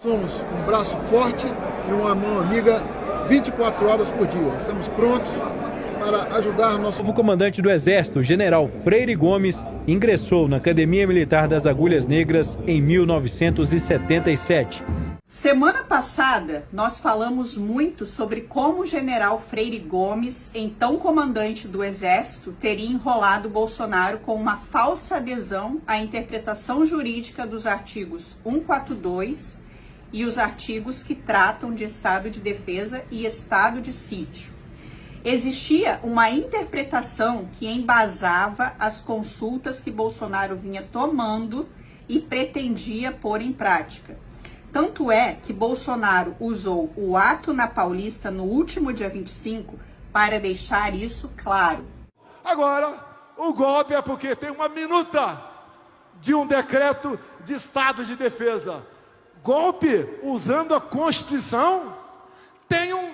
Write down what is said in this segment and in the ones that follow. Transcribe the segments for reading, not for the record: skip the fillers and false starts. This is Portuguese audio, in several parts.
Somos um braço forte e uma mão amiga 24 horas por dia. Estamos prontos para ajudar nosso... O novo comandante do Exército, General Freire Gomes, ingressou na Academia Militar das Agulhas Negras em 1977. Semana passada, nós falamos muito sobre como o General Freire Gomes, então comandante do Exército, teria enrolado Bolsonaro com uma falsa adesão à interpretação jurídica dos artigos 142 e os artigos que tratam de estado de defesa e estado de sítio. Existia uma interpretação que embasava as consultas que Bolsonaro vinha tomando e pretendia pôr em prática. Tanto é que Bolsonaro usou o ato na Paulista no último dia 25 para deixar isso claro. Agora, o golpe é porque tem uma minuta de um decreto de estado de defesa. Golpe usando a Constituição? Tenham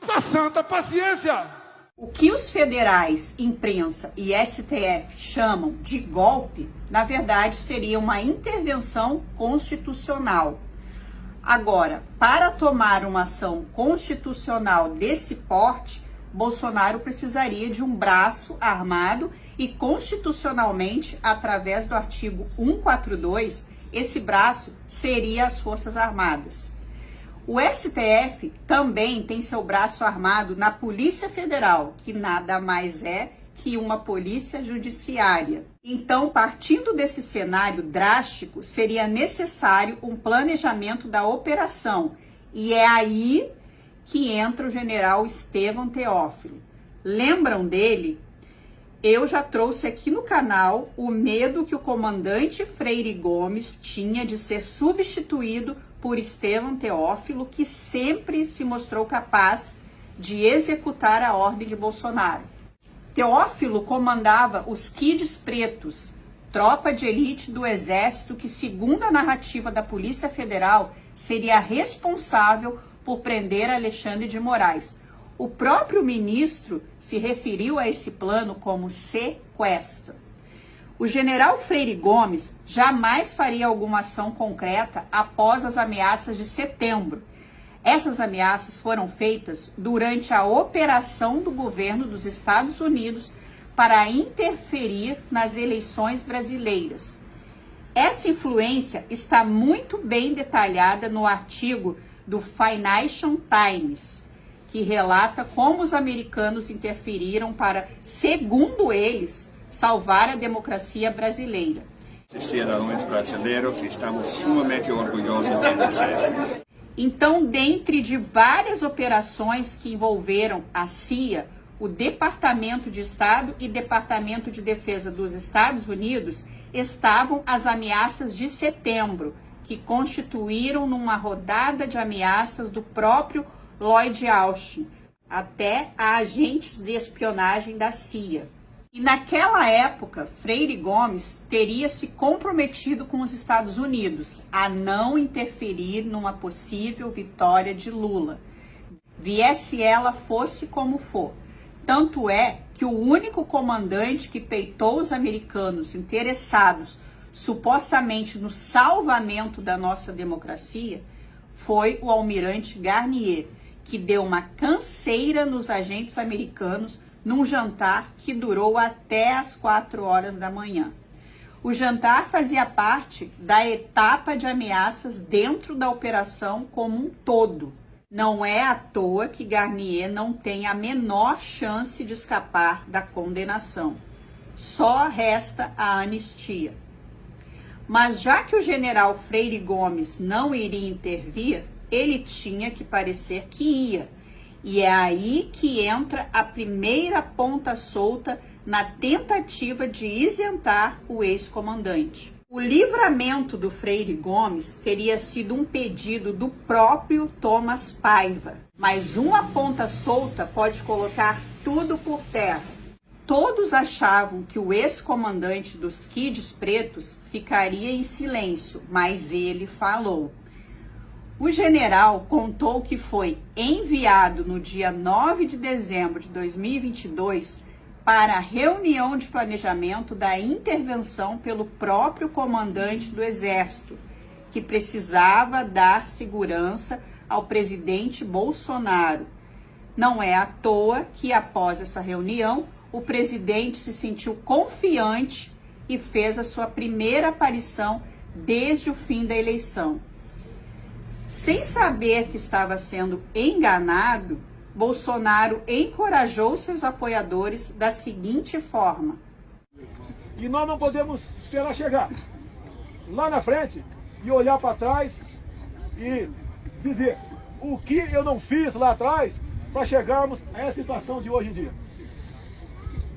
a santa paciência. O que os federais, imprensa e STF chamam de golpe, na verdade seria uma intervenção constitucional. Agora, para tomar uma ação constitucional desse porte, Bolsonaro precisaria de um braço armado e constitucionalmente, através do artigo 142, esse braço seria as Forças Armadas. O STF também tem seu braço armado na Polícia Federal, que nada mais é que uma polícia judiciária. Então, partindo desse cenário drástico, seria necessário um planejamento da operação. E é aí que entra o general Estevão Teófilo. Lembram dele? Eu já trouxe aqui no canal o medo que o comandante Freire Gomes tinha de ser substituído por Estevão Teófilo, que sempre se mostrou capaz de executar a ordem de Bolsonaro. Teófilo comandava os Kids Pretos, tropa de elite do Exército que, segundo a narrativa da Polícia Federal, seria responsável por prender Alexandre de Moraes. O próprio ministro se referiu a esse plano como sequestro. O general Freire Gomes jamais faria alguma ação concreta após as ameaças de setembro. Essas ameaças foram feitas durante a operação do governo dos Estados Unidos para interferir nas eleições brasileiras. Essa influência está muito bem detalhada no artigo do Financial Times, que relata como os americanos interferiram para, segundo eles, salvar a democracia brasileira. Cidadãos brasileiros, estamos sumamente orgulhosos de vocês. Então, dentre de várias operações que envolveram a CIA, o Departamento de Estado e Departamento de Defesa dos Estados Unidos, estavam as ameaças de setembro, que constituíram numa rodada de ameaças do próprio Lloyd Austin, até a agentes de espionagem da CIA. E naquela época, Freire Gomes teria se comprometido com os Estados Unidos a não interferir numa possível vitória de Lula, viesse ela fosse como for. Tanto é que o único comandante que peitou os americanos interessados supostamente no salvamento da nossa democracia foi o almirante Garnier, que deu uma canseira nos agentes americanos num jantar que durou até as 4 horas da manhã. O jantar fazia parte da etapa de ameaças dentro da operação como um todo. Não é à toa que Garnier não tem a menor chance de escapar da condenação. Só resta a anistia. Mas já que o general Freire Gomes não iria intervir, ele tinha que parecer que ia. E é aí que entra a primeira ponta solta na tentativa de isentar o ex-comandante. O livramento do Freire Gomes teria sido um pedido do próprio Thomas Paiva, mas uma ponta solta pode colocar tudo por terra. Todos achavam que o ex-comandante dos Kids Pretos ficaria em silêncio, mas ele falou. O general contou que foi enviado no dia 9 de dezembro de 2022 para a reunião de planejamento da intervenção pelo próprio comandante do Exército, que precisava dar segurança ao presidente Bolsonaro. Não é à toa que, após essa reunião, o presidente se sentiu confiante e fez a sua primeira aparição desde o fim da eleição. Sem saber que estava sendo enganado, Bolsonaro encorajou seus apoiadores da seguinte forma: E nós não podemos esperar chegar lá na frente e olhar para trás e dizer o que eu não fiz lá atrás para chegarmos a essa situação de hoje em dia.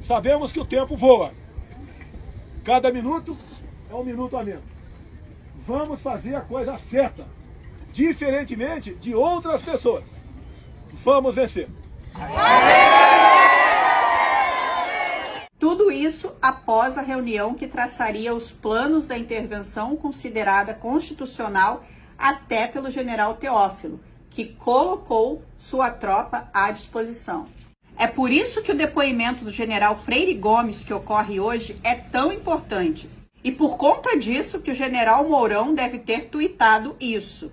Sabemos que o tempo voa. Cada minuto é um minuto a menos. Vamos fazer a coisa certa, diferentemente de outras pessoas. Vamos vencer. Tudo isso após a reunião que traçaria os planos da intervenção considerada constitucional até pelo general Teófilo, que colocou sua tropa à disposição. É por isso que o depoimento do general Freire Gomes, que ocorre hoje, é tão importante. E por conta disso que o general Mourão deve ter tuitado isso.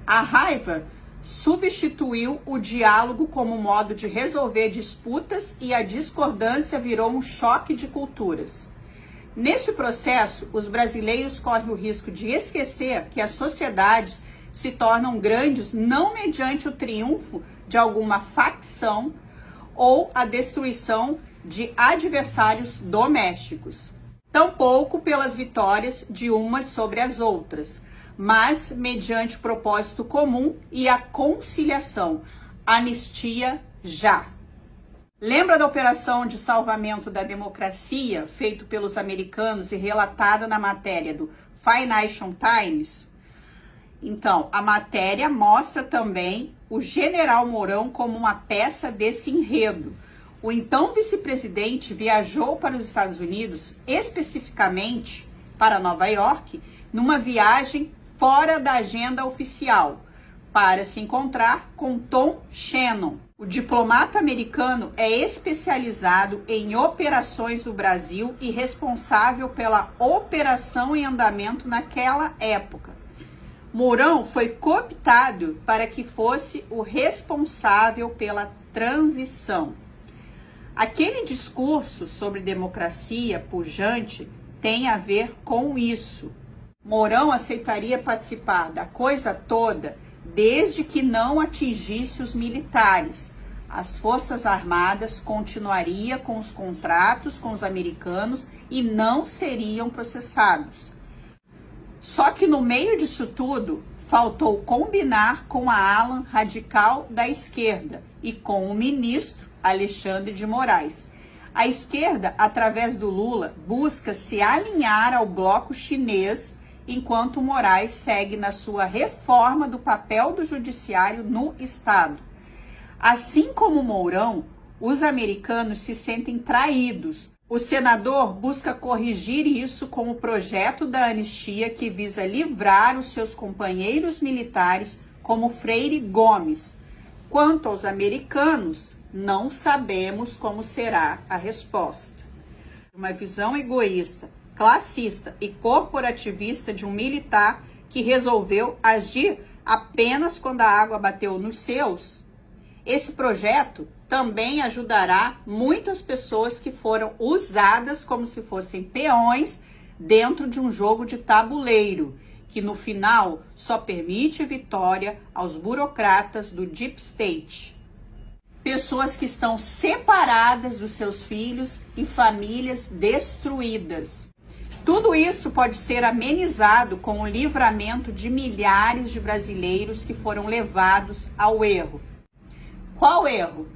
A raiva substituiu o diálogo como modo de resolver disputas e a discordância virou um choque de culturas. Nesse processo, os brasileiros correm o risco de esquecer que as sociedades se tornam grandes não mediante o triunfo de alguma facção ou a destruição de adversários domésticos. Tampouco pelas vitórias de umas sobre as outras, mas mediante o propósito comum e a conciliação. Anistia já. Lembra da operação de salvamento da democracia feito pelos americanos e relatada na matéria do Financial Times? Então, a matéria mostra também o general Mourão como uma peça desse enredo. O então vice-presidente viajou para os Estados Unidos, especificamente para Nova York, numa viagem fora da agenda oficial, para se encontrar com Tom Shannon. O diplomata americano é especializado em operações do Brasil e responsável pela operação em andamento naquela época. Mourão foi cooptado para que fosse o responsável pela transição. Aquele discurso sobre democracia pujante tem a ver com isso. Mourão aceitaria participar da coisa toda desde que não atingisse os militares. As Forças Armadas continuariam com os contratos com os americanos e não seriam processados. Só que no meio disso tudo, faltou combinar com a ala radical da esquerda e com o ministro Alexandre de Moraes. A esquerda, através do Lula, busca se alinhar ao bloco chinês, enquanto Moraes segue na sua reforma do papel do judiciário no Estado. Assim como Mourão, os americanos se sentem traídos. O senador busca corrigir isso com o projeto da anistia que visa livrar os seus companheiros militares, como Freire Gomes. Quanto aos americanos, não sabemos como será a resposta. Uma visão egoísta, classista e corporativista de um militar que resolveu agir apenas quando a água bateu nos seus. Esse projeto também ajudará muitas pessoas que foram usadas como se fossem peões dentro de um jogo de tabuleiro, que no final só permite vitória aos burocratas do Deep State. Pessoas que estão separadas dos seus filhos e famílias destruídas. Tudo isso pode ser amenizado com o livramento de milhares de brasileiros que foram levados ao erro. Qual erro?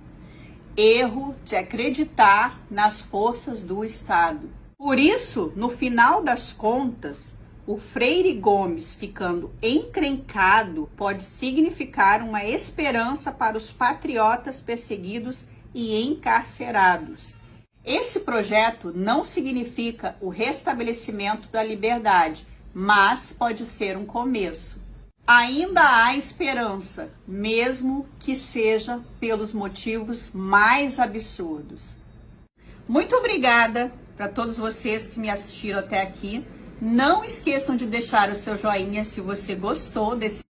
Erro de acreditar nas forças do Estado. Por isso, no final das contas, o Freire Gomes ficando encrencado pode significar uma esperança para os patriotas perseguidos e encarcerados. Esse projeto não significa o restabelecimento da liberdade, mas pode ser um começo. Ainda há esperança, mesmo que seja pelos motivos mais absurdos. Muito obrigada para todos vocês que me assistiram até aqui. Não esqueçam de deixar o seu joinha se você gostou desse